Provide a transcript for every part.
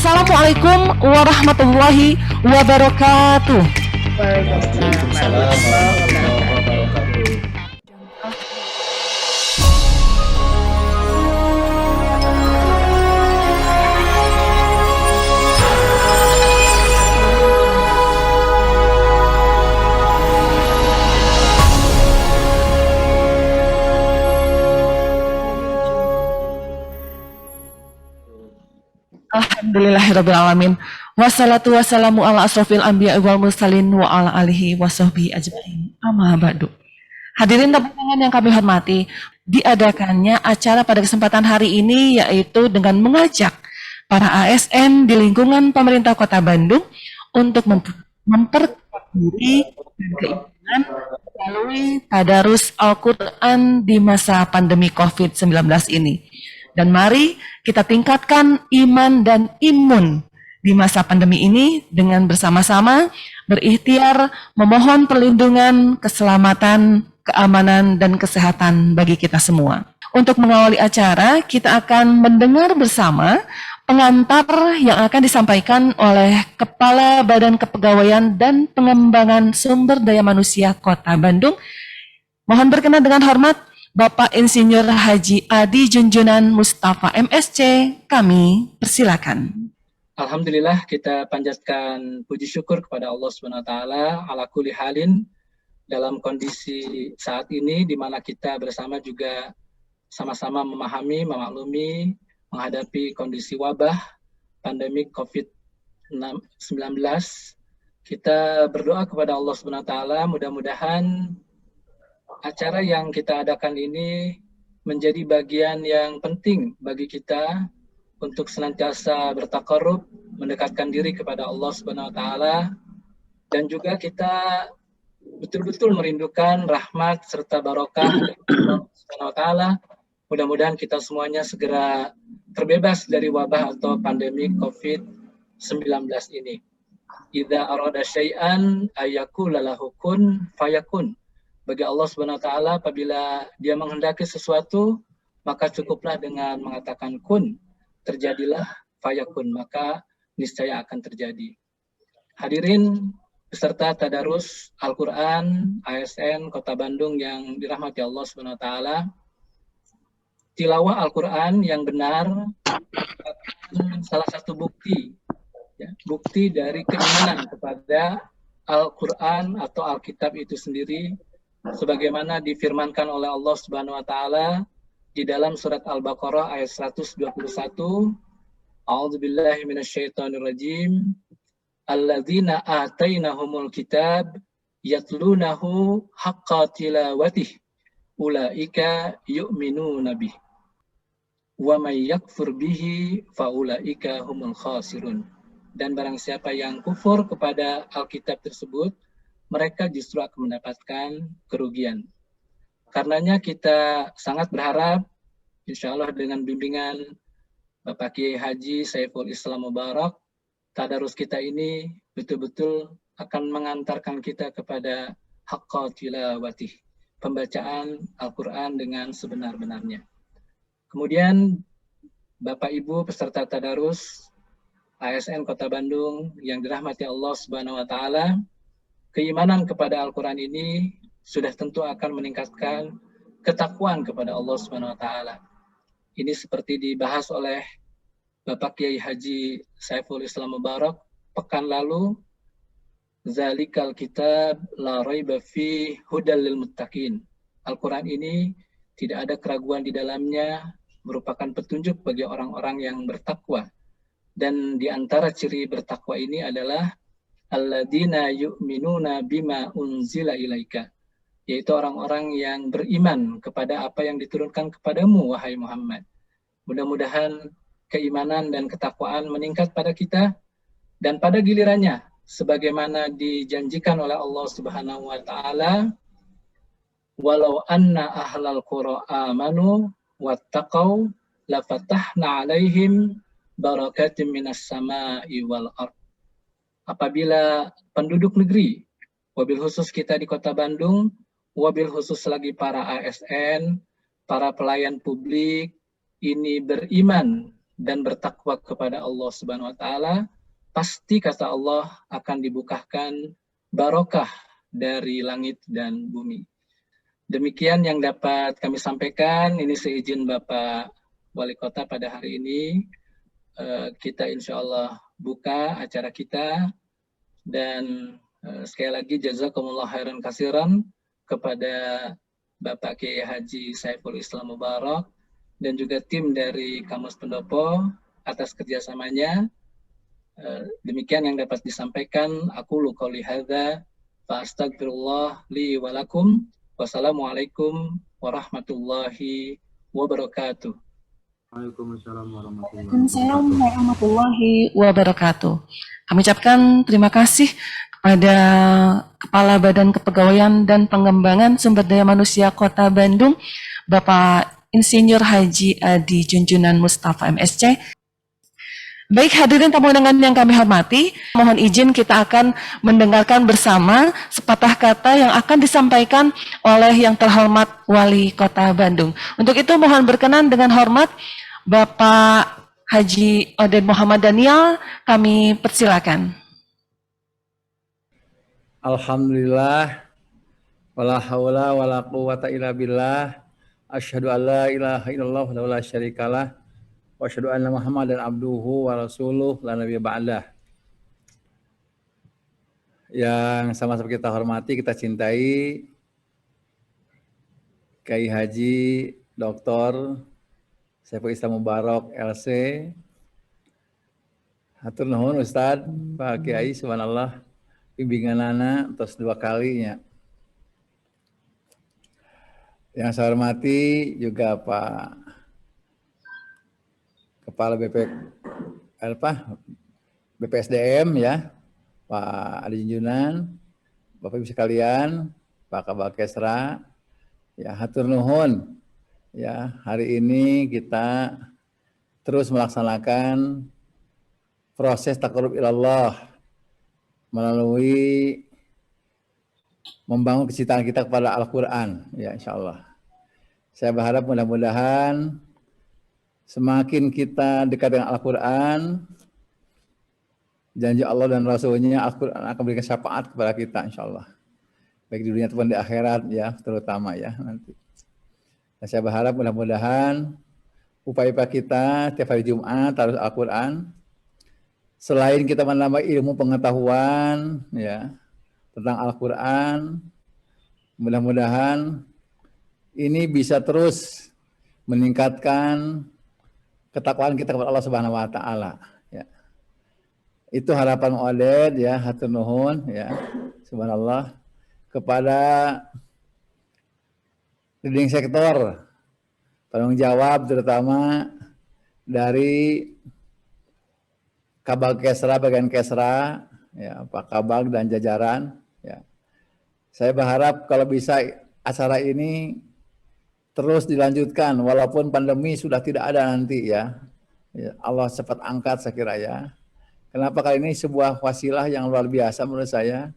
Assalamualaikum warahmatullahi wabarakatuh. Waalaikumsalam warahmatullahi wabarakatuh. Alhamdulillahirrabbilalamin. Wassalatu wassalamu ala asrofil anbiya wal mursalin wa ala alihi wa sahbihi ajma'in. Amma ba'du. Hadirin tamu yang kami hormati, diadakannya acara pada kesempatan hari ini yaitu dengan mengajak para ASN di lingkungan pemerintah Kota Bandung untuk memperkuat diri dan keimanan melalui tadarus Al-Quran di masa pandemi COVID-19 ini. Dan mari kita tingkatkan iman dan imun di masa pandemi ini dengan bersama-sama berikhtiar memohon perlindungan, keselamatan, keamanan, dan kesehatan bagi kita semua. Untuk mengawali acara, kita akan mendengar bersama pengantar yang akan disampaikan oleh Kepala Badan Kepegawaian dan Pengembangan Sumber Daya Manusia Kota Bandung. Mohon berkenan dengan hormat Bapak Insinyur Haji Adi Junjunan Mustafa MSC, kami persilakan. Alhamdulillah, kita panjatkan puji syukur kepada Allah SWT ala kulli halin dalam kondisi saat ini di mana kita bersama juga sama-sama memahami, memaklumi, menghadapi kondisi wabah pandemi COVID-19. Kita berdoa kepada Allah SWT, mudah-mudahan acara yang kita adakan ini menjadi bagian yang penting bagi kita untuk senantiasa bertakarrub, mendekatkan diri kepada Allah Subhanahu wa taala, dan juga kita betul-betul merindukan rahmat serta barokah dari Allah Subhanahu wa taala. Mudah-mudahan kita semuanya segera terbebas dari wabah atau pandemi COVID-19 ini. Idza arada syai'an ayyakula lahu kun fayakun. Bagi Allah Subhanahu wa taala, apabila Dia menghendaki sesuatu, maka cukuplah dengan mengatakan kun, terjadilah, fayakun, maka niscaya akan terjadi. Hadirin peserta tadarus Al-Qur'an ASN Kota Bandung yang dirahmati Allah Subhanahu wa taala, tilawah Al-Qur'an yang benar salah satu bukti dari keimanan kepada Al-Qur'an atau Alkitab itu sendiri, sebagaimana difirmankan oleh Allah Subhanahu wa taala di dalam surat Al-Baqarah ayat 121. A'udzubillahi minasyaitonirrajim. Alladzina atainahumul kitab yatlunahu haqqa tilawatih ulaika yu'minuna bih wa may yakfur bihi faulaika humul khasirun. Dan barang siapa yang kufur kepada Alkitab tersebut, mereka justru akan mendapatkan kerugian. Karenanya kita sangat berharap, insya Allah dengan bimbingan Bapak Kiai Haji Saiful Islam Mubarak, tadarus kita ini betul-betul akan mengantarkan kita kepada haqqa tilawatih, pembacaan Al-Quran dengan sebenar-benarnya. Kemudian Bapak Ibu peserta tadarus ASN Kota Bandung yang dirahmati Allah Subhanahu wa taala, keimanan kepada Al-Quran ini sudah tentu akan meningkatkan ketakwaan kepada Allah Subhanahu wa taala. Ini seperti dibahas oleh Bapak Kiai Haji Saiful Islam Mubarak pekan lalu, zalikal kitab la raiba fi hudal lil muttaqin. Al-Quran ini tidak ada keraguan di dalamnya, merupakan petunjuk bagi orang-orang yang bertakwa. Dan di antara ciri bertakwa ini adalah alladzina yu'minuna bima unzila ilaika, yaitu orang-orang yang beriman kepada apa yang diturunkan kepadamu, wahai Muhammad. Mudah-mudahan keimanan dan ketakwaan meningkat pada kita, dan pada gilirannya, sebagaimana dijanjikan oleh Allah Subhanahu wa taala, walau anna ahlal qura amanu wattaqau lafatahna alaihim barakatim minas sama'i wal ard. Apabila penduduk negeri, wabil khusus kita di Kota Bandung, wabil khusus lagi para ASN, para pelayan publik, ini beriman dan bertakwa kepada Allah Subhanahu wa taala, pasti kata Allah akan dibukakan barokah dari langit dan bumi. Demikian yang dapat kami sampaikan. Ini seizin Bapak Wali Kota pada hari ini. Kita insya Allah buka acara kita. Dan sekali lagi jazakumullah khairan katsiran kepada Bapak Kiai Haji Saiful Islam Mubarak dan juga tim dari Kamus Pendopo atas kerjasamanya. Demikian yang dapat disampaikan. Aku qouli hadza fa astagfirullah li wa lakum. Wassalamualaikum warahmatullahi wabarakatuh. Waalaikumsalam warahmatullahi Waalaikumsalam wabarakatuh. warahmatullahi wabarakatuh. Kami ucapkan terima kasih kepada Kepala Badan Kepegawaian dan Pengembangan Sumber Daya Manusia Kota Bandung, Bapak Insinyur Haji Adi Junjunan Mustafa MSC. Baik hadirin tamu undangan yang kami hormati, mohon izin kita akan mendengarkan bersama sepatah kata yang akan disampaikan oleh yang terhormat Wali Kota Bandung. Untuk itu mohon berkenan dengan hormat Bapak Haji Oden Muhammad Daniel, kami persilakan. Alhamdulillah, wala haula wala quwata illa billah, asyhadu an la ilaha illallah wa la syarikalah, wa asyhadu anna Muhammadan abduhu wa rasuluh la nabiyya ba'dah. Yang sama-sama kita hormati, kita cintai Kiai Haji Dr. Saiful Islam Mubarak LC. Hatur nuhun Ustaz, Pak Kiai, subhanallah. Bimbingan anak terus 2 kalinya. Yang saya hormati juga Pak Kepala BPSDM ya, Pak Adi Junjunan, Bapak Ibu sekalian, Pak Kabak Kesra, ya hatur nuhun. Ya, hari ini kita terus melaksanakan proses taqarrub ilallah melalui membangun kecintaan kita kepada Al-Quran, ya insya Allah. Saya berharap mudah-mudahan semakin kita dekat dengan Al-Quran, janji Allah dan Rasulnya, Al-Quran akan berikan syafaat kepada kita insya Allah. Baik di dunia ataupun di akhirat ya, terutama ya nanti. Dan saya berharap mudah-mudahan upaya kita tiap hari Jumat harus Al-Quran, selain kita menambah ilmu pengetahuan ya tentang Al-Quran, mudah-mudahan ini bisa terus meningkatkan ketakwaan kita kepada Allah Subhanahu wa taala ya. Itu harapan Oded ya, hatur nuhun ya, subhanallah, kepada leading sektor tanggung jawab terutama dari Kabag Kesra, bagian Kesra, ya, Pak Kabag dan jajaran. Ya. Saya berharap kalau bisa acara ini terus dilanjutkan, walaupun pandemi sudah tidak ada nanti ya. Ya Allah cepat angkat saya kira ya. Kenapa kali ini sebuah wasilah yang luar biasa menurut saya,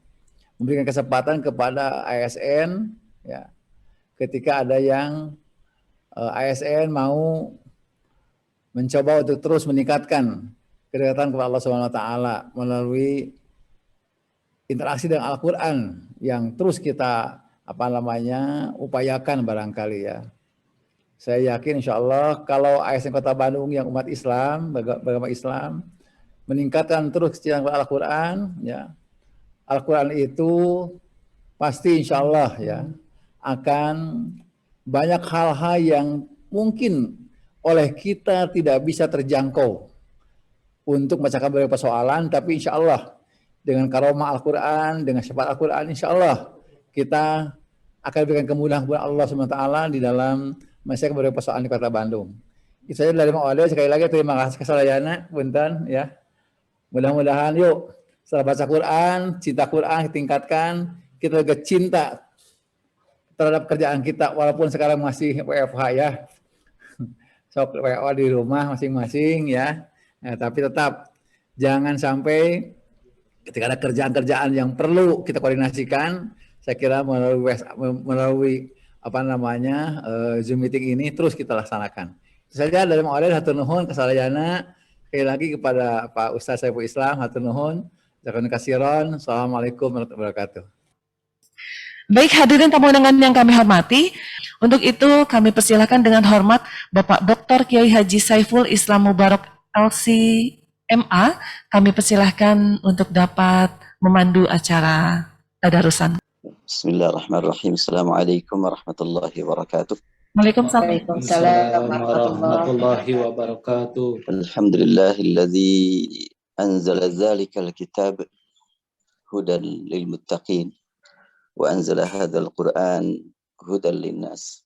memberikan kesempatan kepada ASN, ya, ketika ada yang ASN mau mencoba untuk terus meningkatkan kedekatan kepada Allah Subhanahu wa taala melalui interaksi dengan Al-Qur'an yang terus kita upayakan barangkali ya. Saya yakin insya Allah kalau ASN Kota Bandung yang umat Islam, beragama Islam, meningkatkan terus kecintaan kepada Al-Qur'an ya. Al-Qur'an itu pasti insya Allah ya akan banyak hal-hal yang mungkin oleh kita tidak bisa terjangkau untuk memecahkan berbagai persoalan, tapi insya Allah dengan karomah Al-Quran, dengan syafaat Al-Quran, insya Allah kita akan berikan kemudahan kepada Allah SWT di dalam menyelesaikan berbagai persoalan di Kota Bandung. Itu saja dari Ma'odeh, sekali lagi terima kasih kesalayana, punten ya. Mudah-mudahan yuk setelah baca Quran, cinta Quran tingkatkan, kita juga cinta terhadap kerjaan kita, walaupun sekarang masih WFH ya. Sok WFH di rumah masing-masing ya. Nah, tapi tetap jangan sampai ketika ada kerjaan-kerjaan yang perlu kita koordinasikan, saya kira melalui Zoom meeting ini terus kita laksanakan. Itu saja dari Mang Oden, hatur nuhun kasadayana. Sekali lagi kepada Pak Ustaz Saiful Islam, hatur nuhun. Jazakallahu khairan. Assalamualaikum warahmatullahi wabarakatuh. Baik hadirin tamu undangan yang kami hormati, untuk itu kami persilakan dengan hormat Bapak Dr. Kiai Haji Saiful Islam Mubarak LC.MA, kami persilahkan untuk dapat memandu acara tadarusan. Bismillahirrahmanirrahim. Assalamualaikum warahmatullahi wabarakatuh. Waalaikumsalam. Waalaikumsalam warahmatullahi wabarakatuh. Alhamdulillahilladzi anzala dzalikal kitab hudan lil muttaqin wa anzala hadzal qur'an hudan linnas.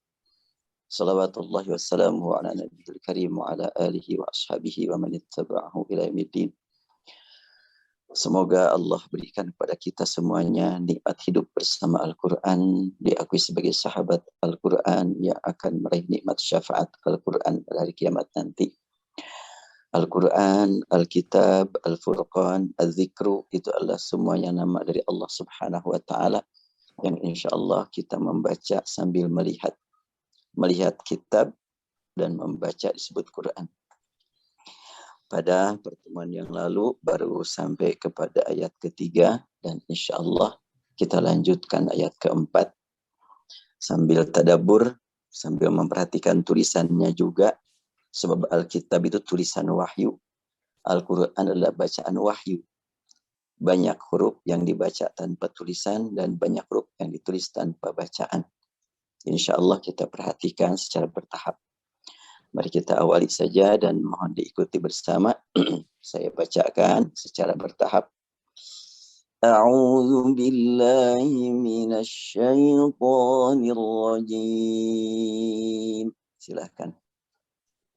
Salawatullahi wassalamu ala nabiyil karim wa ala alihi wa ashabihi wa man ittaba'ahu ila yaumiddin. Semoga Allah berikan kepada kita semuanya nikmat hidup bersama Al-Quran, diakui sebagai sahabat Al-Quran yang akan meraih nikmat syafaat Al-Quran pada hari kiamat nanti. Al-Quran, Al-Kitab, Al-Furqan, Al-Zikru, itu adalah semuanya nama dari Allah Subhanahu wa Ta'ala yang insya Allah kita membaca sambil melihat kitab dan membaca disebut Quran. Pada pertemuan yang lalu baru sampai kepada ayat ketiga dan insya Allah kita lanjutkan ayat keempat sambil tadabbur, sambil memperhatikan tulisannya juga, sebab Alkitab itu tulisan wahyu, Al-Quran adalah bacaan wahyu. Banyak huruf yang dibaca tanpa tulisan dan banyak huruf yang ditulis tanpa bacaan. Insya Allah kita perhatikan secara bertahap. Mari kita awali saja dan mohon diikuti bersama. Saya bacakan secara bertahap. A'udzu billahi minasy syaithanir rajim. Silakan.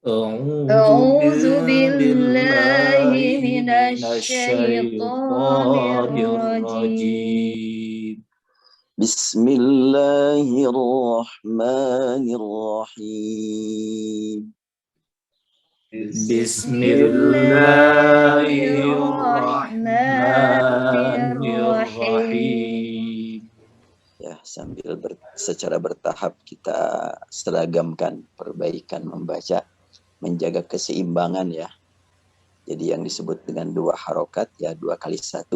A'udzu billahi minasy syaithanir rajim. Bismillahirrahmanirrahim. Bismillahirrahmanirrahim. Ya, sambil secara bertahap kita seragamkan perbaikan membaca, menjaga keseimbangan ya. Jadi yang disebut dengan 2 harokat ya 2 kali 1.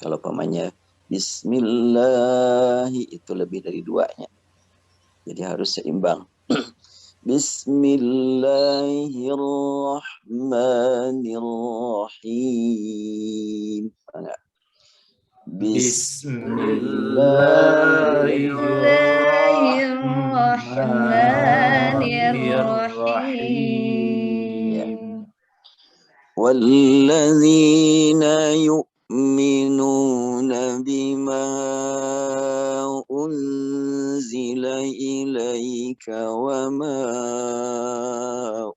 Kalau pamannya Bismillah itu lebih dari 2-nya. Jadi harus seimbang. Bismillahirrahmanirrahim. Bismillahirrahmanirrahim. Walladzina yu'minuna bima unzila ilaika wa ma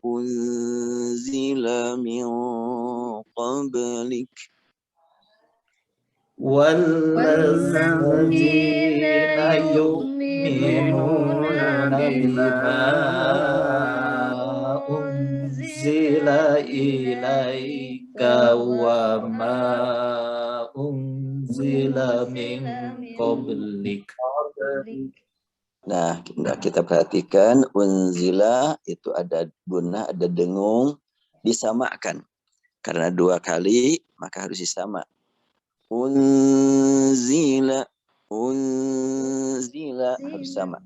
unzila min qablik. Walladzina yu'minuna bima unzila ilaika wa ma unzila min qablik. Nah, kita perhatikan unzila itu ada gunnah, ada dengung, disamakan. Karena 2 kali maka harus disama. Unzila harus sama.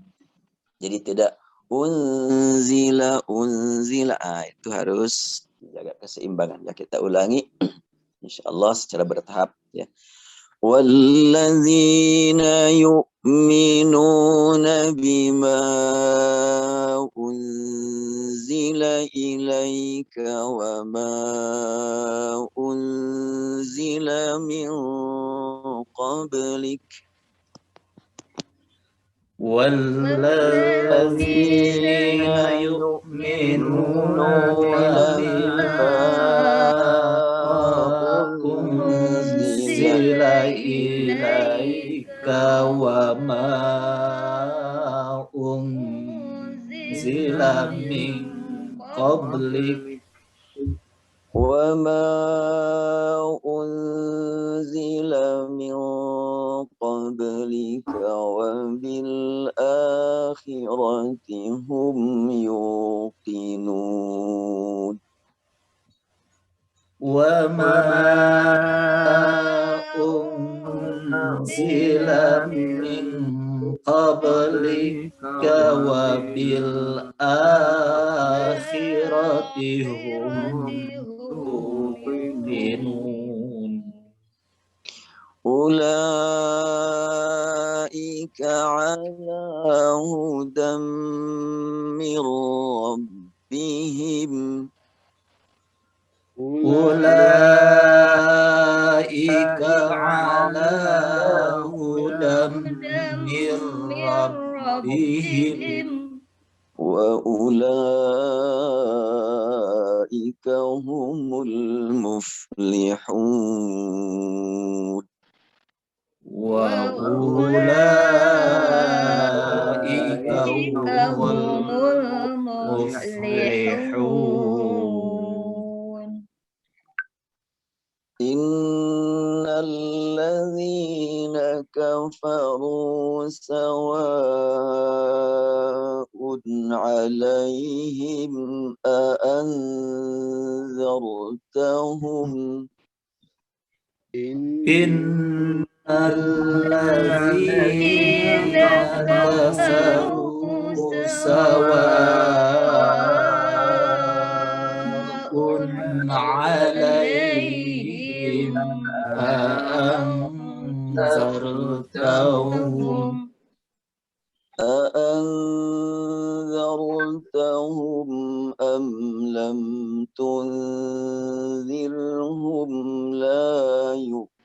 Jadi tidak unzila. Itu harus jaga keseimbangan. Ya, kita ulangi. Insyaallah secara bertahap ya. Walladzina yu'minuna bima unzila ilaika wa ma unzila min qablik. Walladzina yu'minuna bima unzila ilaika wa ma unzila min qablik. Wa ma unzila min qablik قبلك وبالآخرة هم يوقنون وما أنزل من قبلك وبالآخرة هم يوقنون أولئك على هدى من ربهم أولئك على هدى من ربهم وأولئك هم المفلحون وأولئك هم المفلحون إن الذين كفروا سواء عليهم أأنذرتهم إن الذين كفروا سواء عليهم أأنذرتهم أم لم تنذرهم لا يؤمنون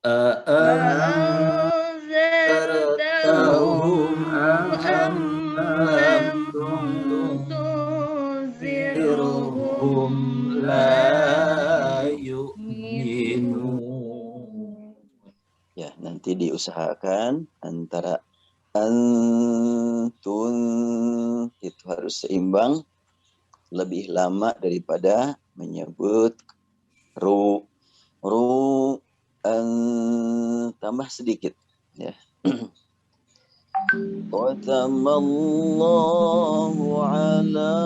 أأنذرتهم أم لم تنذرهم لا يؤمنون. Ya, nanti diusahakan antara antun itu harus seimbang, lebih lama daripada menyebut ru tambah sedikit ya. Qatamallahu ala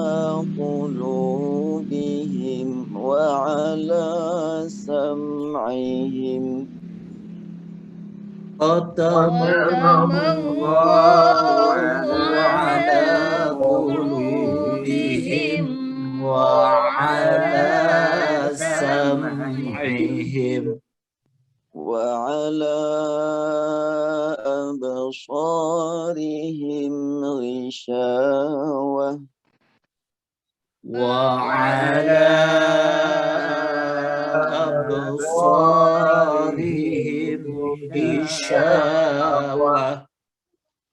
qulubihim wa ala sam'ihim Qatamallahu ala qulubihim wa ala sam'ihim wa ala absarihim ghishawah wa ala absarihim ghishawah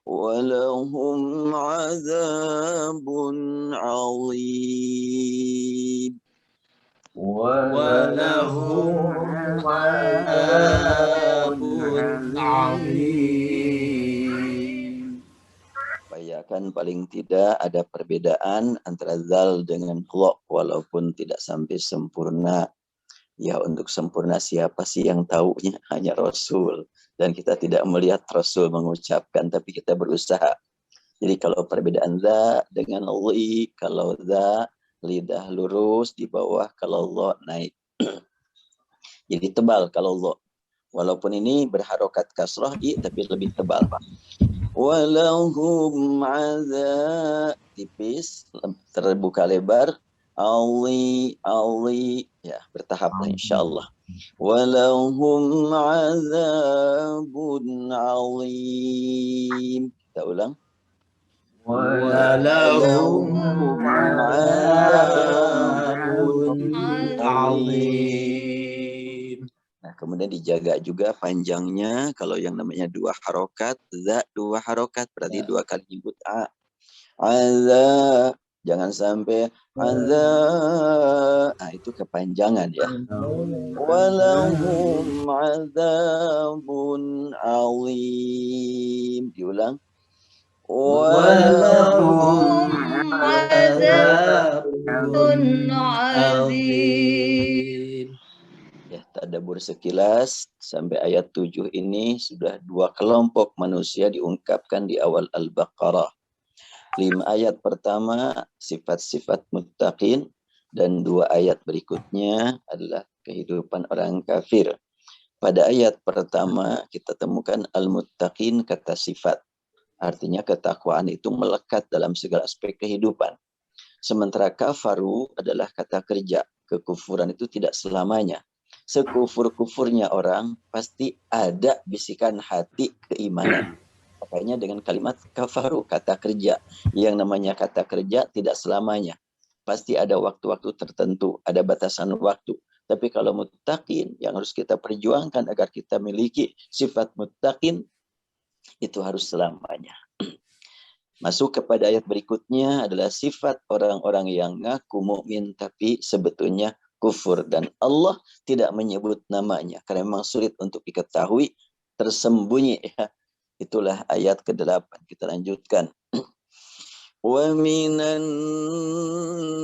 walahum azabun azim walahum azabun azim. Bayangkan paling tidak ada perbedaan antara zal dengan lo, walaupun tidak sampai sempurna. Ya, untuk sempurna siapa sih yang taunya? Hanya Rasul. Dan kita tidak melihat Rasul mengucapkan, tapi kita berusaha. Jadi kalau perbedaan za dengan li, kalau za lidah lurus di bawah, kalau lo naik. Jadi tebal kalau lo. Walaupun ini berharokat kasrah i, tapi lebih tebal. Walahum azab tipis, terbuka lebar. Ali ya, bertahap lah insyaallah. Walahum azabun alim. Kita ulang. Walahum azabun alim. Nah, kemudian dijaga juga panjangnya. Kalau yang namanya dua harokat, za dua harokat, berarti dua kali nyebut a. Azab, jangan sampai azab. Nah, itu kepanjangan ya. Walahum azabun alim. Diulang. Walahum azabun azim. Ya, tak ada tadabbur sekilas sampai ayat 7 ini sudah 2 kelompok manusia diungkapkan di awal Al-Baqarah. 5 ayat pertama sifat-sifat muttaqin dan 2 ayat berikutnya adalah kehidupan orang kafir. Pada ayat pertama kita temukan al-muttaqin kata sifat. Artinya ketakwaan itu melekat dalam segala aspek kehidupan. Sementara kafaru adalah kata kerja. Kekufuran itu tidak selamanya. Sekufur-kufurnya orang pasti ada bisikan hati keimanan. Makanya dengan kalimat kafaru, kata kerja. Yang namanya kata kerja tidak selamanya. Pasti ada waktu-waktu tertentu, ada batasan waktu. Tapi kalau muttaqin yang harus kita perjuangkan agar kita miliki sifat muttaqin itu harus selamanya. Masuk kepada ayat berikutnya adalah sifat orang-orang yang ngaku mukmin tapi sebetulnya kufur dan Allah tidak menyebut namanya karena memang sulit untuk diketahui, tersembunyi ya. Itulah ayat ke-8. Kita lanjutkan. Wa minan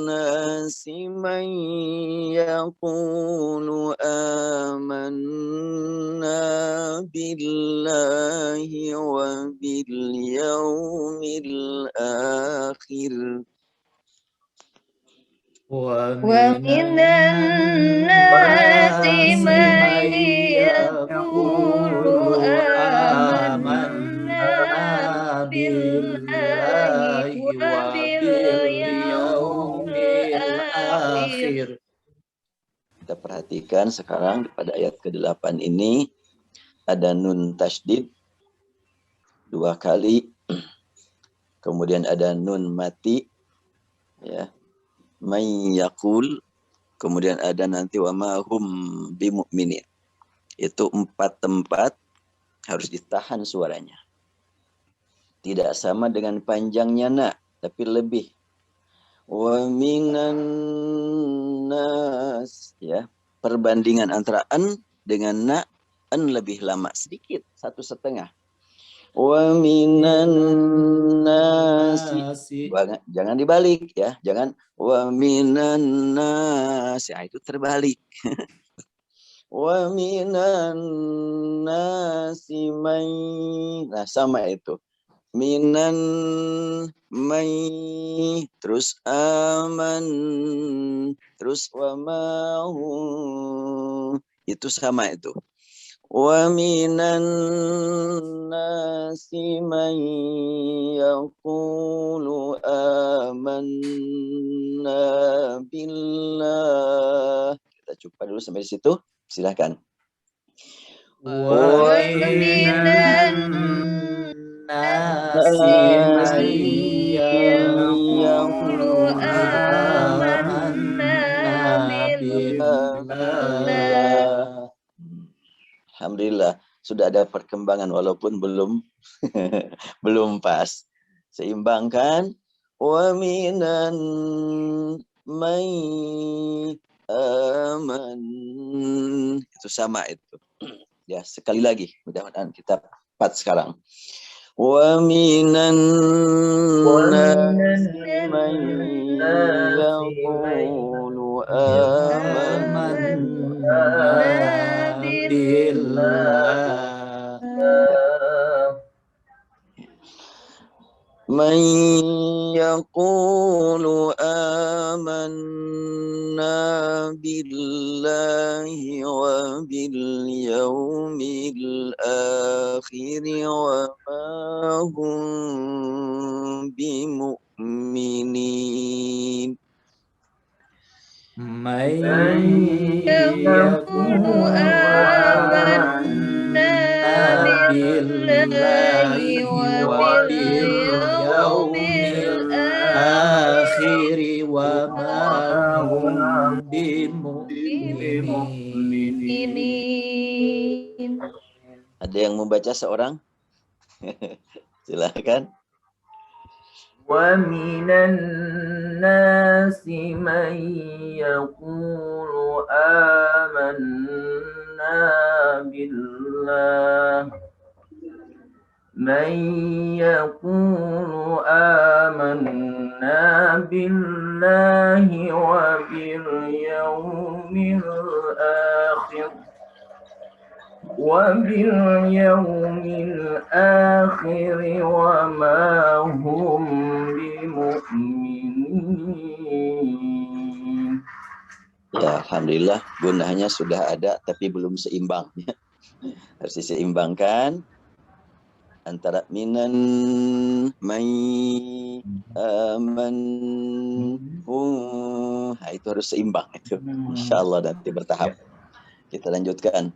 nasi man yaqulu amanna billahi wa bil yawmil akhir. ومن الناس من يقول آمنا بالله وباليوم الآخر. Kita perhatikan sekarang pada ayat ke-8 ini ada nun tasydid 2 kali, kemudian ada nun mati, ya, may yaqul, kemudian ada nanti wa ma hum bimu'minin. Itu 4 tempat harus ditahan suaranya. Tidak sama dengan panjangnya na, tapi lebih. Wa minan nas, ya. Perbandingan antara an dengan na, an lebih lama sedikit, 1,5. Wa minan nasi, jangan dibalik ya, jangan wa minan nasi, itu terbalik. Wa minan nasi may, nah sama itu. Minan may, terus aman, terus wa ma hum, itu sama itu. Wa minan nasi man yaqulu amanna billah. Kita coba dulu sampai di situ. Silakan. Wa minan nasi man yaqulu amanna billah. Alhamdulillah sudah ada perkembangan walaupun belum belum pas. Seimbangkan wa minan may aman, itu sama itu. Ya, sekali lagi mudah-mudahan kita pas sekarang. Wa minan nasi may yaqulu amanna billah. Man yaqulu amanna billahi wa bil yawmil akhir wa ma hum bimu'minin. Man yaqulu amanna billahi wa bil yawmil akhir wa ma hum bimu'minin. Ada yang membaca seorang? Silakan. Wa minan nasi man yaqulu amanna billah. Man yaqulu amanna billahi wa bil yawmil akhir وباليوم الآخر وما هم بمؤمنين. Ya, alhamdulillah gunanya sudah ada tapi belum seimbang. Harus diseimbangkan antara minan may aman nah, itu harus seimbang itu. Insyaallah nanti bertahap. Kita lanjutkan.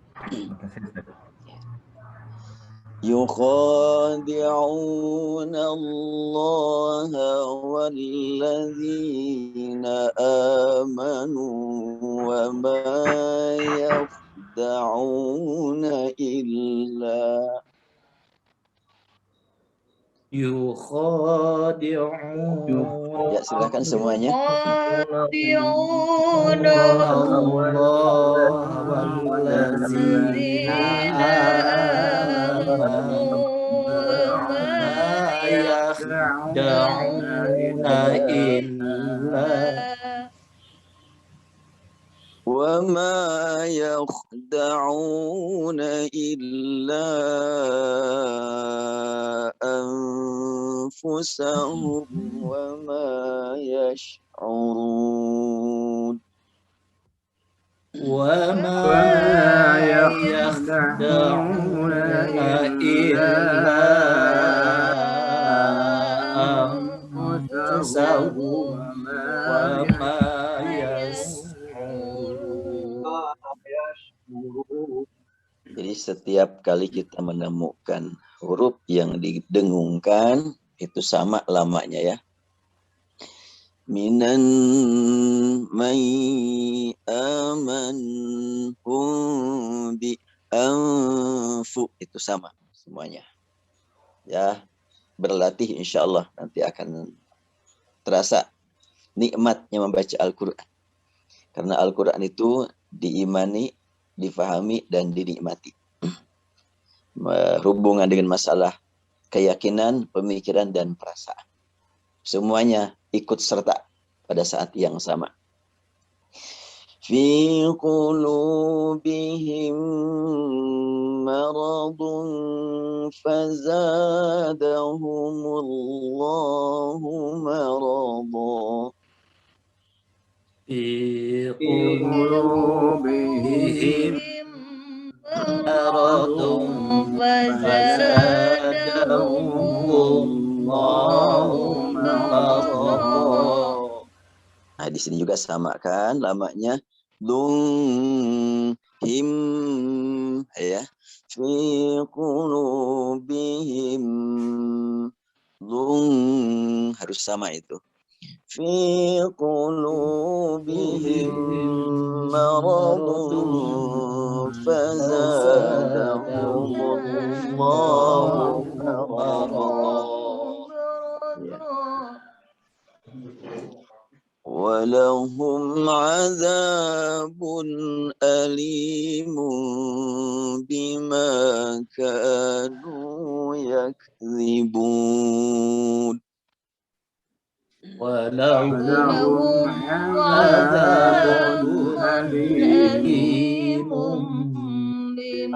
يخادعون الله والذين آمنوا وما يخدعون إلا Ya, silakan semuanya. يخادعون الله والذين آمنوا وما يخدعون إلا وما يخدعون إلا أنفسهم وما يشعرون وما يخدعون إلا أنفسهم وما Jadi setiap kali kita menemukan huruf yang didengungkan itu sama lamanya ya. Minan may aman bi anfu itu sama semuanya. Ya, berlatih insyaallah nanti akan terasa nikmatnya membaca Al-Qur'an. Karena Al-Qur'an itu diimani, difahami dan dinikmati. Berhubungan dengan masalah keyakinan, pemikiran dan perasaan. Semuanya ikut serta pada saat yang sama. Fi qulubihim maradun fazadahumullahu marada. في قلوبهم مرض فزادهم الله مرضا. Nah, di sini juga sama kan lamanya dung him ya. Fi qulubihim dung harus sama itu. في قلوبهم مرض فزادهم الله مرضا ولهم عذاب أليم بما كانوا يكذبون ولهم عذاب أليم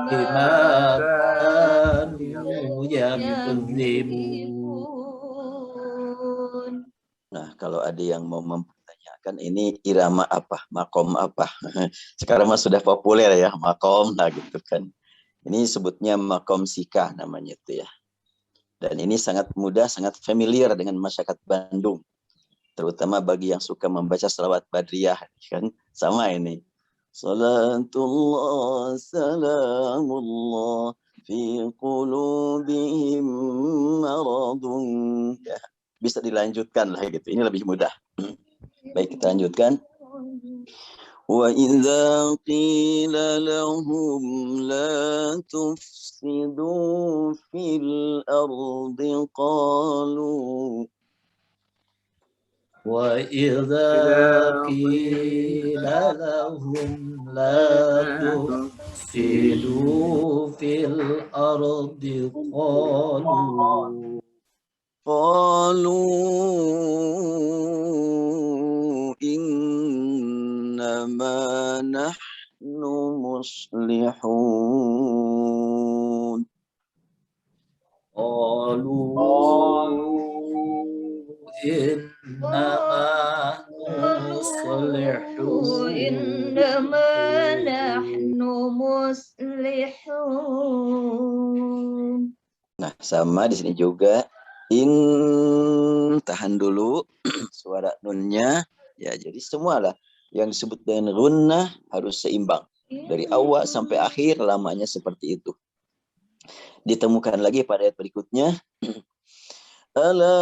بما كانوا يكذبون. Nah, kalau ada yang mau mempertanyakan ini irama apa, makom apa. Sekarang mah sudah populer ya, makom lah gitu kan. Ini sebutnya makom sikah namanya itu ya. Dan ini sangat mudah, sangat familiar dengan masyarakat Bandung. Terutama bagi yang suka membaca salawat badriyah kan sama ini. Salatullah salamullah fi qulubihim maradun. Ya, bisa dilanjutkan lah gitu. Ini lebih mudah. Baik, kita lanjutkan. Wa idza qila lahum la tufsidu fil ardi qalu وإذا قيل لهم لا تفسدوا في الأرض قالوا إنما نحن مصلحون إنما قالوا إنما نحن مصلحون. Nah, sama di sini juga. Tahan dulu suara nunnya. Ya, jadi semualah yang disebut dengan gunnah harus seimbang. Dari awal sampai akhir lamanya seperti itu. Ditemukan lagi pada ayat berikutnya. Ala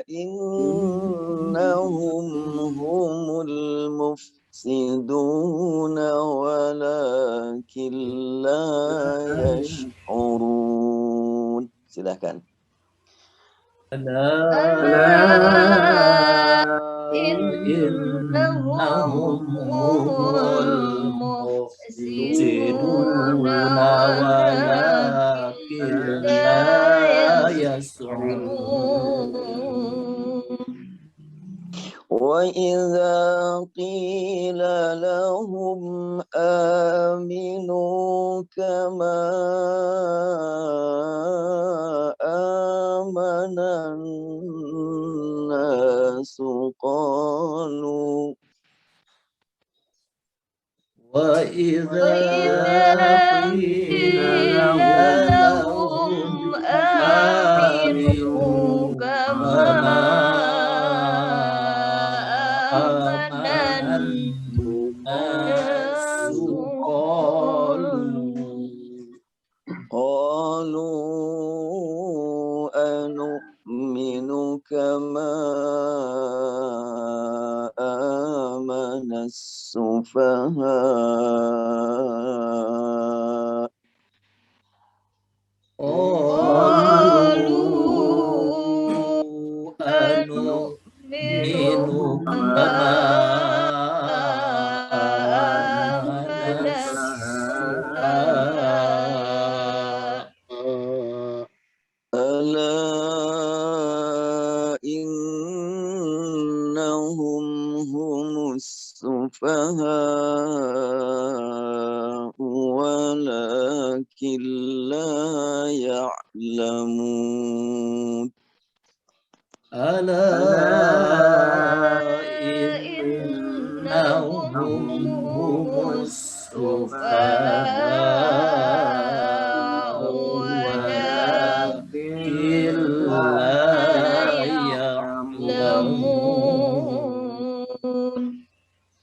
innahum humul mufsiduna walakin la yash'urun. Silakan. إنهم هم المفسدون ولكن لا يشعرون. وَإِذَا قِيلَ لَهُمْ آمِنُوا كَمَا آمَنَ النَّاسُ قَالُوا وإذا قيل لهم آمنوا كما آمن الناس قالوا أنؤمن كما آمن السفهاء قالوا أنؤمن كما آمن السفهاء ألا إنهم هم السفهاء ولكن لا يعلمون ألا إنهم هم السفهاء ولكن لا يعلمون.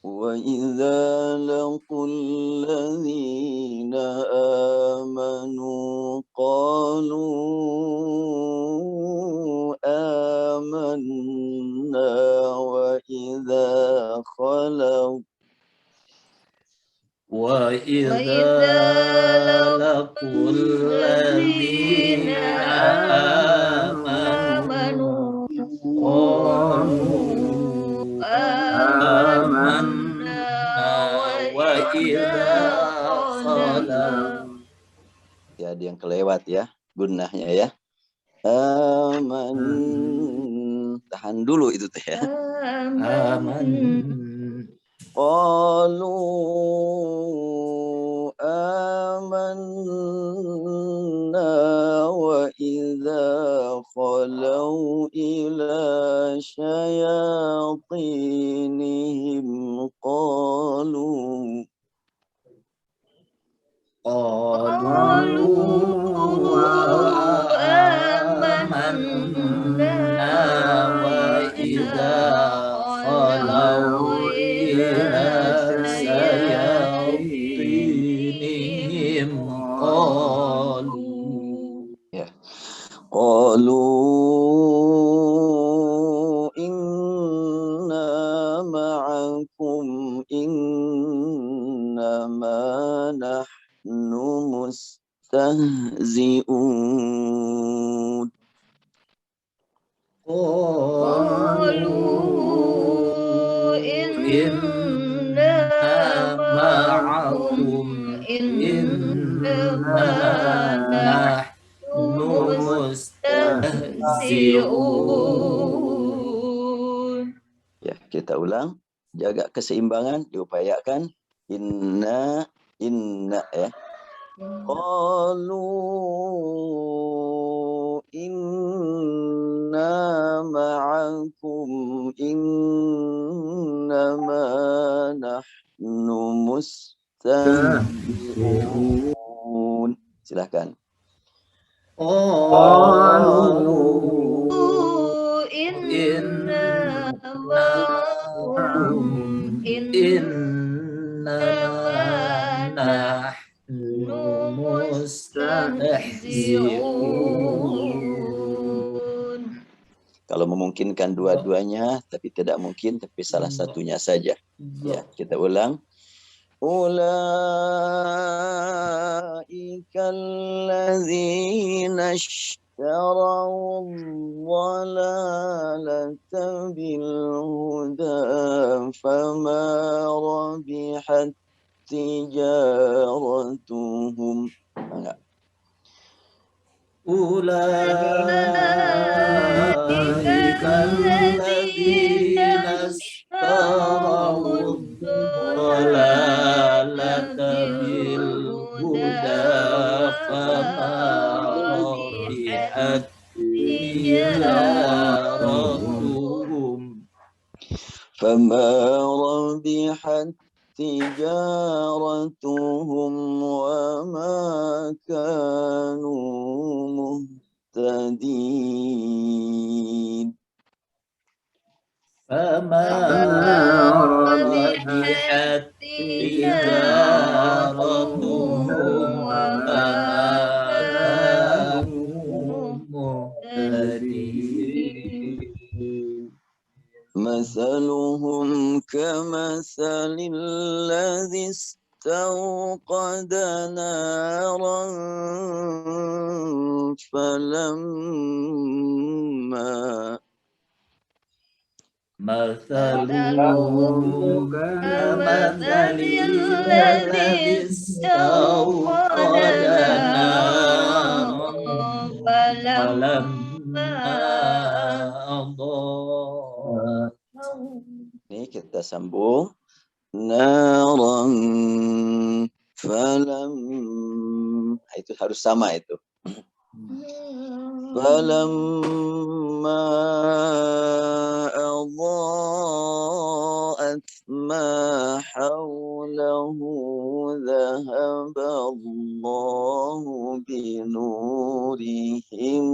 وإذا لقوا الذين آمنوا قالوا آمنا وإذا لقوا الذين آمنوا قالوا آمنا وإذا خلوا. Ya, ada yang kelewat ya gunnahnya ya. Aman. Tahan dulu itu teh ya. Aman. Qalu amanna wa idza khalau ila syayatinihim qalu آمنا وإذا خلوا إلى شياطينهم قالوا إنا معكم إنما نحن مستهزئون قالوا إنا معكم إنما نحن مستهزئون. Ya, kita ulang. Jaga keseimbangan, diupayakan. Inna ya. Qalu inna ma'akum innama nahnu mustahzi'un. Ya, kita ulang. Jaga keseimbangan, diupayakan. Inna, inna. Qalu inna ma'akum innama nahnu mustahzi'un. Ya, kita ulang. Jaga keseimbangan, diupayakan. Inna, inna. Qalu inna ma'akum innama nahnu mustahzi'un. معكم إنما نحن مستهزئون. Silahkan. قالوا إنا معكم إنما نحن مستهزئون. Kalau memungkinkan dua-duanya, tapi tidak mungkin, tapi salah satunya saja. Ya, kita ulang. أولئك الذين اشتروا الضلالة بالهدى فما ربحت تجارتهم. أولئك الذين اشتروا الضلالة بالهدى فما ربحت تجارتهم وما كانوا مهتدين. فما ربحت تجارتهم وما كانوا مهتدين. مثلهم كمثل الذي استوقد نارا فلما مثلهم كمثل الذي استوقد نارا فلما أضاءت. Ini kita sambung. Naran falam. Itu harus sama itu. Falamma أضاءت ما حوله ذهب الله بنورهم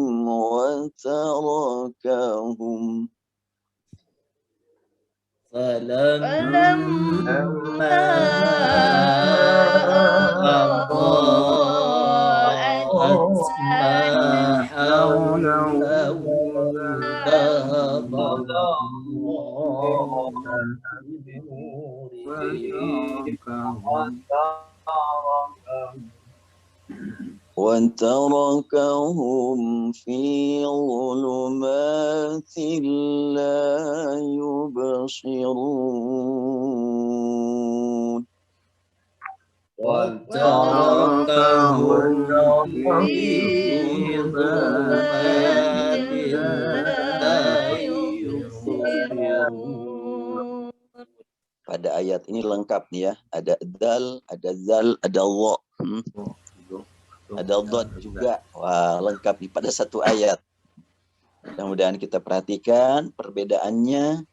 وتركهم فلما أضاءت ما حوله ذهب الله وتركهم في ظلمات لا يبصرون وتركهم في ظلمات لا يبصرون. Pada ayat ini lengkap nih ya, ada dal, ada zal, ada wa, ada dot juga. Wah, lengkap nih pada satu ayat. Mudah-mudahan kita perhatikan perbedaannya.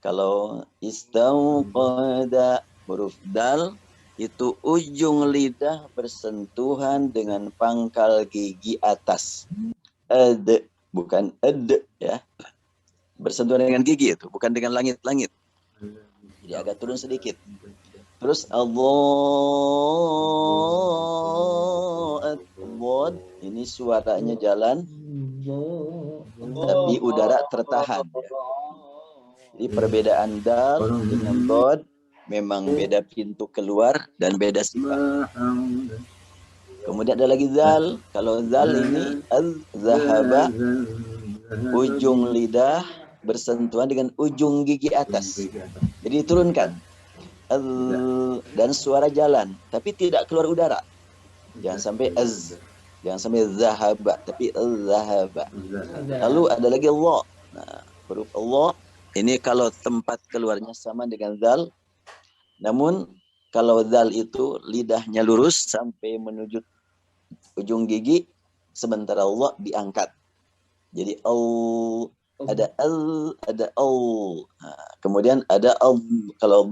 Kalau istauqada huruf dal itu ujung lidah bersentuhan dengan pangkal gigi atas. Ad, bukan ad ya. Bersentuhan dengan gigi itu, bukan dengan langit-langit. Jadi agak turun sedikit. Terus Allah ini suaranya jalan, tapi udara tertahan. Ya. Jadi perbedaan dal dengan bod memang beda pintu keluar dan beda sifat. Kemudian ada lagi zal. Kalau zal ini az-zahaba, ujung lidah bersentuhan dengan ujung gigi atas. Jadi diturunkan. Dan suara jalan, tapi tidak keluar udara. Jangan sampai az, jangan sampai zahaba, tapi az-zahaba. Lalu ada lagi Allah. Nah, huruf Allah ini kalau tempat keluarnya sama dengan zal, namun kalau zal itu lidahnya lurus sampai menuju ujung gigi, sementara Allah diangkat. Jadi ada ada al. Nah, kemudian ada al. Kalau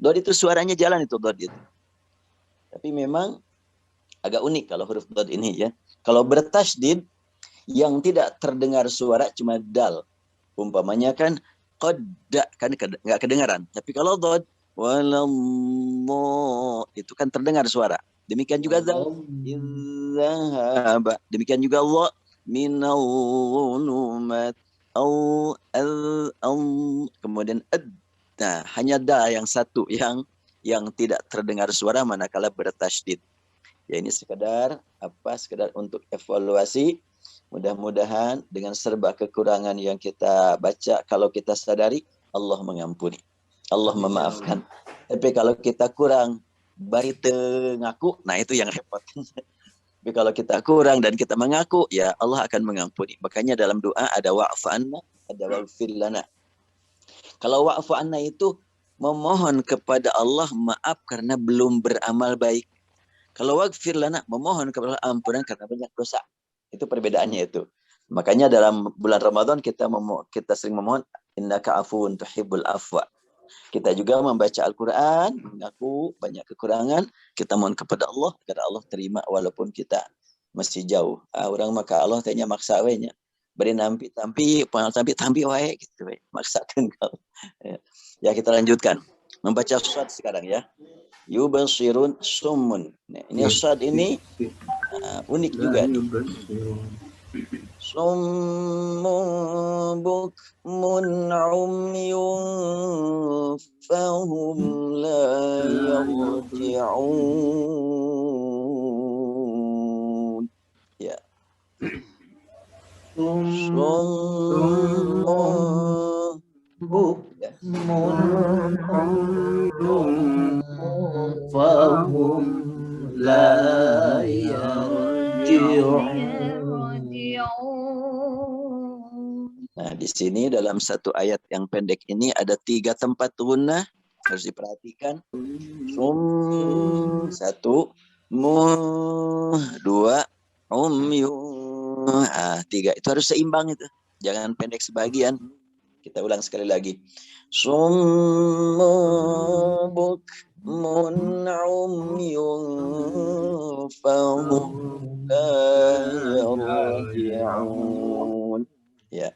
dod itu suaranya jalan itu dod itu. Tapi memang agak unik kalau huruf dod ini ya. Kalau bertasydid yang tidak terdengar suara cuma dal. Umpamanya kan qadda kan nggak kedengaran. Tapi kalau dod walallah itu kan terdengar suara. Demikian juga zal idzahaba. Demikian juga Allah minal au kemudian ad. Nah, hanya da yang satu yang tidak terdengar suara manakala bertasydid. Ya ini sekedar untuk evaluasi. Mudah-mudahan dengan serba kekurangan yang kita baca, kalau kita sadari, Allah mengampuni, Allah memaafkan. Tapi kalau kita kurang bari ngaku, nah itu yang repot. Tapi kalau kita kurang dan kita mengaku, ya Allah akan mengampuni. Makanya dalam doa ada wa'fu anna, ada waghfir lana. Kalau wa'fu anna itu memohon kepada Allah maaf karena belum beramal baik. Kalau waghfir lana memohon kepada Allah ampunan karena banyak dosa. Itu perbedaannya itu. Makanya dalam bulan Ramadan kita sering memohon innaka afuwun tuhibbul afwa. Kita juga membaca Al-Qur'an, mengaku banyak kekurangan, kita mohon kepada Allah agar Allah terima walaupun kita masih jauh. Orang maka Allah tanya maksa we nya. Beri tampi wae gitu we. Maksakan kau. Ya kita lanjutkan. Membaca surat sekarang ya. Yubashirun summun. Nah, ini surat ini unik juga nih. Summun bukmun umyun fahum la yarji'un. Ya. Summun bukmun fahum la yarji'un. Nah, di sini dalam satu ayat yang pendek ini ada 3 tempat gunnah, harus diperhatikan. Satu, dua, tiga. Itu harus seimbang itu. Jangan pendek sebagian. Kita ulang sekali lagi. Bukmun umyun fahum la yarji'un. Ya.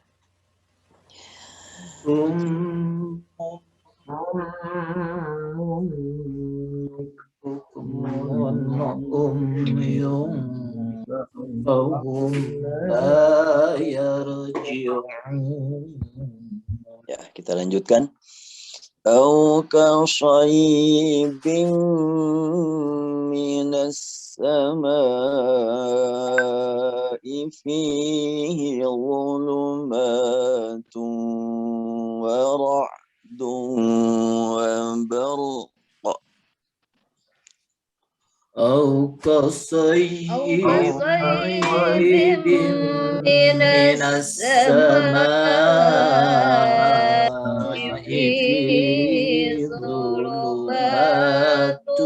Ya, kita lanjutkan. Au kasaybin minas samaa'i fihi dhulumatun wa ra'dun wa barq. أو كصيب من السماء فيه ظلمات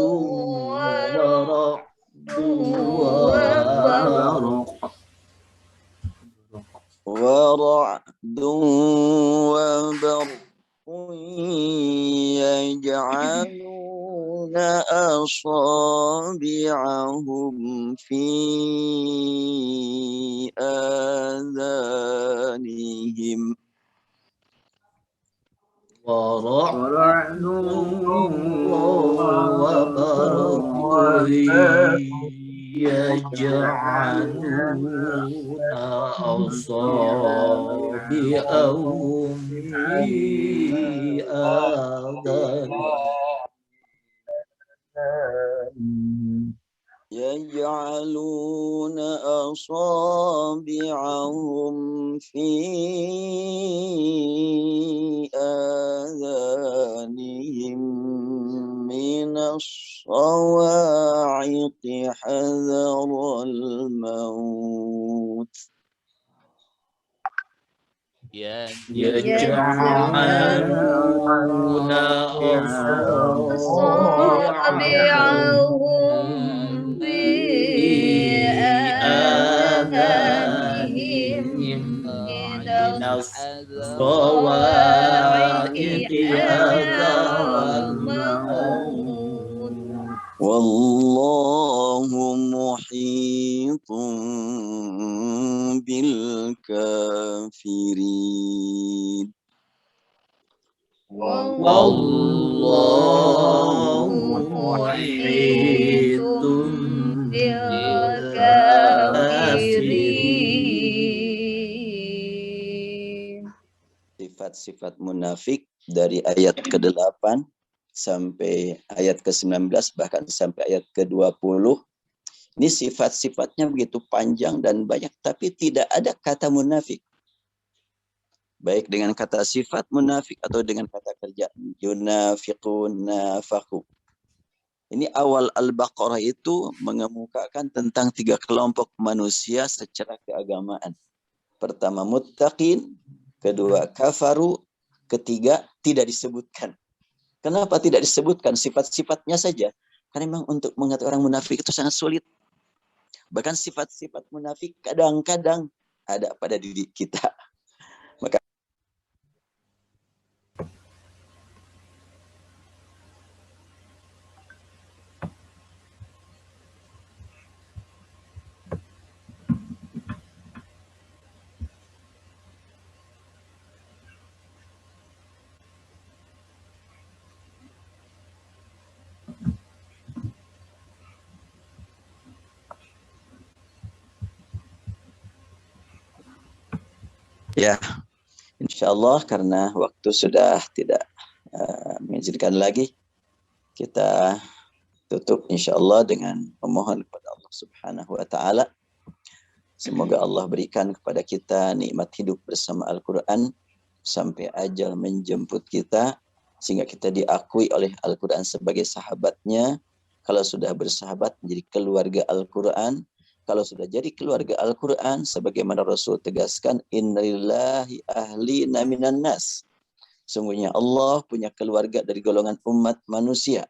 ورعد وبرق يجعلون أصابعهم في آذانهم ورعد وبرق يجعلون أصابعهم في آذانهم يجعلون أصابعهم في آذانهم من الصواعق حذر الموت يجعلون أصابعهم في آذانهم من من الصواعق أثرا والله محيط بالكافرين والله محيط بالكافرين. Sifat-sifat munafik dari ayat ke-8 sampai ayat ke-19 bahkan sampai ayat ke-20. Ini sifat-sifatnya begitu panjang dan banyak tapi tidak ada kata munafik. Baik dengan kata sifat munafik atau dengan kata kerja yunafiqun nafaqu. Ini awal Al-Baqarah itu mengemukakan tentang 3 kelompok manusia secara keagamaan. Pertama muttaqin, kedua kafaru, ketiga tidak disebutkan. Kenapa tidak disebutkan sifat-sifatnya saja? Karena memang untuk mengetahui orang munafik itu sangat sulit. Bahkan sifat-sifat munafik kadang-kadang ada pada diri kita. Maka ya, insya Allah karena waktu sudah tidak mengizinkan lagi, kita tutup insya Allah dengan memohon kepada Allah Subhanahu wa Ta'ala. Semoga Allah berikan kepada kita nikmat hidup bersama Al-Quran sampai ajal menjemput kita, sehingga kita diakui oleh Al-Quran sebagai sahabatnya. Kalau sudah bersahabat menjadi keluarga Al-Quran, kalau sudah jadi keluarga Al-Quran, sebagaimana Rasul tegaskan, innalillahi ahlina minan nas. Sungguhnya Allah punya keluarga dari golongan umat manusia.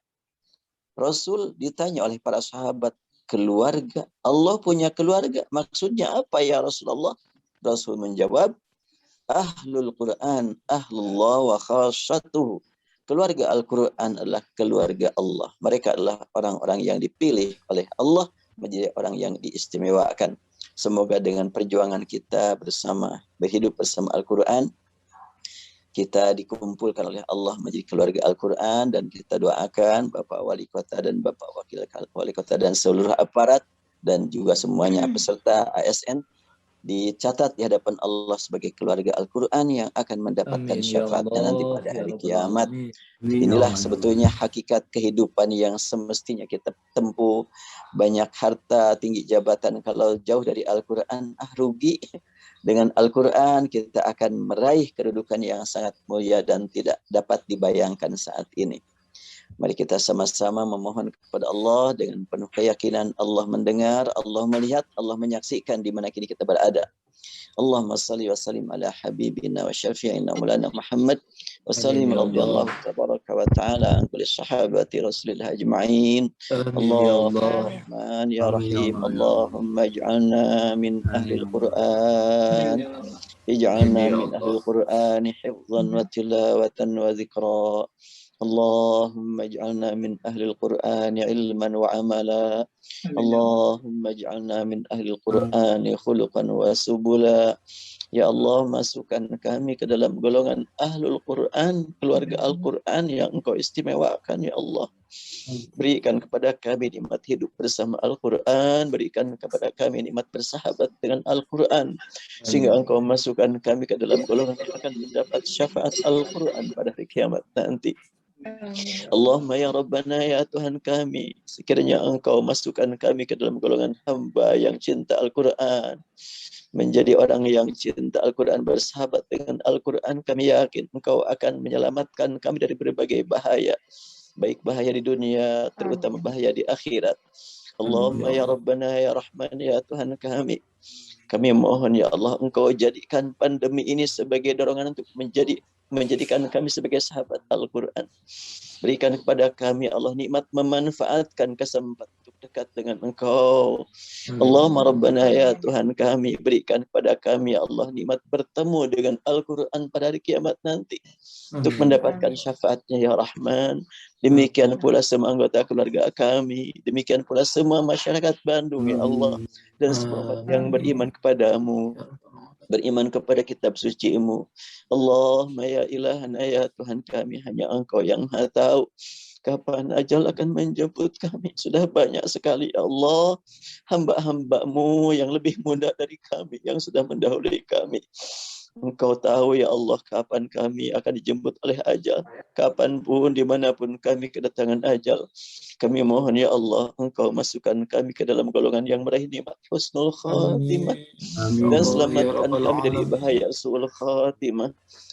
Rasul ditanya oleh para sahabat, keluarga, Allah punya keluarga, maksudnya apa ya Rasulullah? Rasul menjawab, ahlul Quran, ahlullah wa khasyatuhu. Keluarga Al-Quran adalah keluarga Allah. Mereka adalah orang-orang yang dipilih oleh Allah menjadi orang yang diistimewakan. Semoga dengan perjuangan kita bersama, berhidup bersama Al-Quran, kita dikumpulkan oleh Allah menjadi keluarga Al-Quran, dan kita doakan Bapak Wali Kota dan Bapak Wakil Wali Kota dan seluruh aparat dan juga semuanya peserta ASN dicatat di hadapan Allah sebagai keluarga Al-Quran yang akan mendapatkan Amin ya syafaatnya nanti Allah pada ya hari Rabbal kiamat. Alamin. Amin ya Inilah Allah. sebetulnya hakikat kehidupan yang semestinya kita tempuh. Banyak harta, tinggi jabatan, kalau jauh dari Al-Quran, rugi. Dengan Al-Quran kita akan meraih kedudukan yang sangat mulia dan tidak dapat dibayangkan saat ini. Mari kita sama-sama memohon kepada Allah dengan penuh keyakinan Allah mendengar, Allah melihat, Allah menyaksikan di mana kini kita berada. Allahumma salli wa sallim ala habibina wa syafi'ina maulana Muhammad wa sallim radhiyallahu tabaraka wa ta'ala an kulli sahabati rasulillah ajma'in. Amin ya Allah. Allahumma ya Amin ya rahim, Allah, ya Allah. Allahumma ij'alna min ahli Amin ya Allah. al-Quran. Amin اجعلنا ya من أهل Allah. القرآن حفظا وتلاوة وذكرا. اللهم اجعلنا من أهل القرآن علما وعملا. اللهم اجعلنا من أهل القرآن خلقا وسبلا. Ya Allah, masukkan kami ke dalam golongan Ahlul Quran, keluarga Al-Quran yang Engkau istimewakan, ya Allah. Berikan kepada kami nikmat hidup bersama Al-Quran, berikan kepada kami nikmat bersahabat dengan Al-Quran, sehingga Engkau masukkan kami ke dalam golongan yang akan mendapat syafaat Al-Quran pada hari kiamat nanti. Allahumma ya Rabbana, ya Tuhan kami, sekiranya Engkau masukkan kami ke dalam golongan hamba yang cinta Al-Quran, menjadi orang yang cinta Al-Quran, bersahabat dengan Al-Quran, kami yakin Engkau akan menyelamatkan kami dari berbagai bahaya, baik bahaya di dunia, terutama bahaya di akhirat. Allahumma ya Rabbana ya Rahman, ya Tuhan kami mohon ya Allah, Engkau jadikan pandemi ini sebagai dorongan untuk menjadikan kami sebagai sahabat Al-Quran. Berikan kepada kami Allah nikmat memanfaatkan kesempatan untuk dekat dengan Engkau. Allahumma Rabbana ya Tuhan kami, berikan kepada kami ya Allah nikmat bertemu dengan Al-Quran pada hari kiamat nanti untuk mendapatkan syafaatnya ya Rahman. Demikian pula semua anggota keluarga kami, demikian pula semua masyarakat Bandung ya Allah, dan semua yang beriman kepadamu, beriman kepada kitab suci-Mu. Allahumma ya ilahana ya Tuhan kami, hanya Engkau yang Maha tahu kapan ajal akan menjemput kami. Sudah banyak sekali ya Allah hamba-hamba-Mu yang lebih muda dari kami, yang sudah mendahului kami. Engkau tahu ya Allah kapan kami akan dijemput oleh ajal. Kapanpun, dimanapun kami kedatangan ajal, kami mohon ya Allah, Engkau masukkan kami ke dalam golongan yang meraih nikmat husnul khatimah, dan selamatkan kami dari bahaya su'ul khatimah.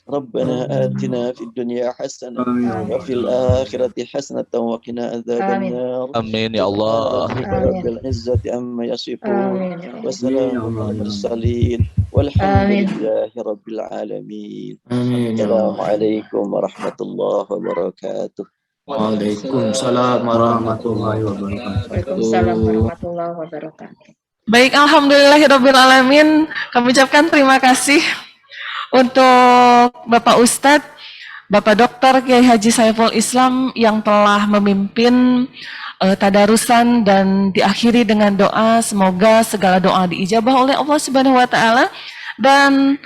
Rabbana atina fid dunya hasanah wa fil akhirati hasanah wa qina adzabannar. Amin ya Allah. Rabbil izzati amma yasifun. Amin. Wassalamun alal mursalin. Walhamdulillahi rabbil alamin. Assalamualaikum warahmatullahi wabarakatuh. Waalaikumsalam warahmatullahi wabarakatuh. Waalaikumsalam warahmatullahi wabarakatuh. Baik, alhamdulillahirabbil alamin. Kami ucapkan terima kasih untuk Bapak Ustadz, Bapak Dr. Kiai Haji Saiful Islam yang telah memimpin tadarusan dan diakhiri dengan doa semoga segala doa diijabah oleh Allah Subhanahu wa taala, dan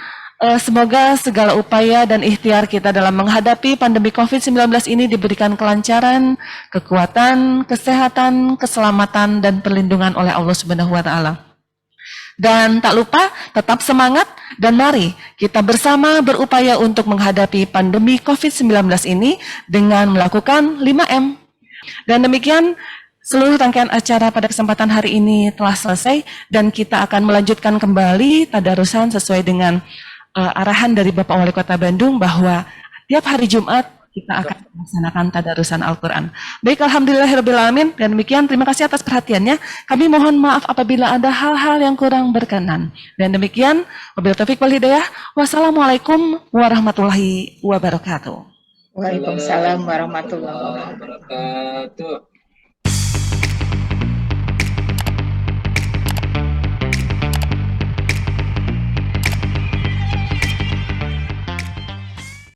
semoga segala upaya dan ikhtiar kita dalam menghadapi pandemi COVID-19 ini diberikan kelancaran, kekuatan, kesehatan, keselamatan, dan perlindungan oleh Allah Subhanahu wa taala. Dan tak lupa tetap semangat dan mari kita bersama berupaya untuk menghadapi pandemi COVID-19 ini dengan melakukan 5M. Dan demikian seluruh rangkaian acara pada kesempatan hari ini telah selesai dan kita akan melanjutkan kembali tadarusan sesuai dengan arahan dari Bapak Wali Kota Bandung bahwa tiap hari Jumat kita akan melaksanakan tadarusan Al-Quran. Baik, alhamdulillahirrahmanirrahim. Dan demikian, terima kasih atas perhatiannya. Kami mohon maaf apabila ada hal-hal yang kurang berkenan. Dan demikian, wabillahi taufiq wal hidayah. Wassalamualaikum warahmatullahi wabarakatuh. Waalaikumsalam warahmatullahi wabarakatuh. wabarakatuh.